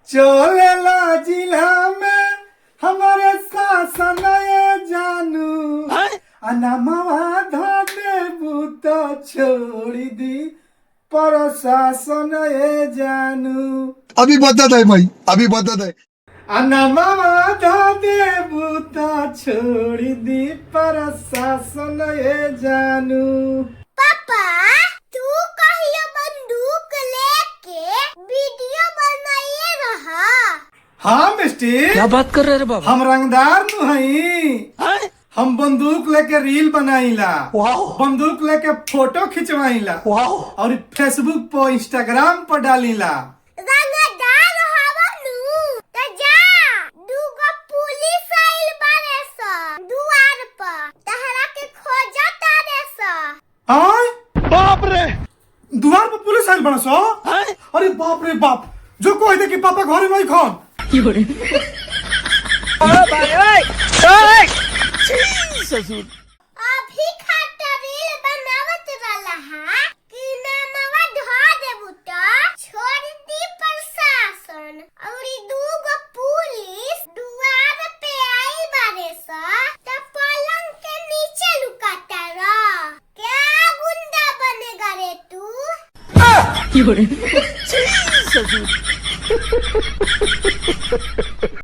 चलेला जिला में हमारे शासन जानू अनमवा धने बूत छोड़ी दी प्रशासन जानू। अभी बदत है भाई, अभी बदत है। अनमवा धने बूत छोड़ी दी प्रशासन जानू। पापा तू कहियो बंदूक लेके वीडियो बनाइए रहा। हाँ मिस्टर, क्या बात कर रहे रे बाबा? हम रंगदार नु हई। हम बंदूक लेके रील बनाईला, बंदूक लेके फोटो खिंचवाईला और फेसबुक पर इंस्टाग्राम पर डालीला। रंगदार हवनु त जा दूगो पुलिस आइल बारे स दुआर पर तहरा के खोजत रे स। आय बाप रे, द्वार पर पुलिस आइल बड़ा सो। अरे बाप रे बाप, जो कोई दे कि पापा घरे नहीं खान। अभी खातिर रील बनावत रहला हा कि नामवा धो देबू त छोड़ दी प्रशासन और दूगो पुलिस दुआर पे आई बारे स त पलंग के नीचे लुकाता रह। क्या गुंडा बनेगा रे तू?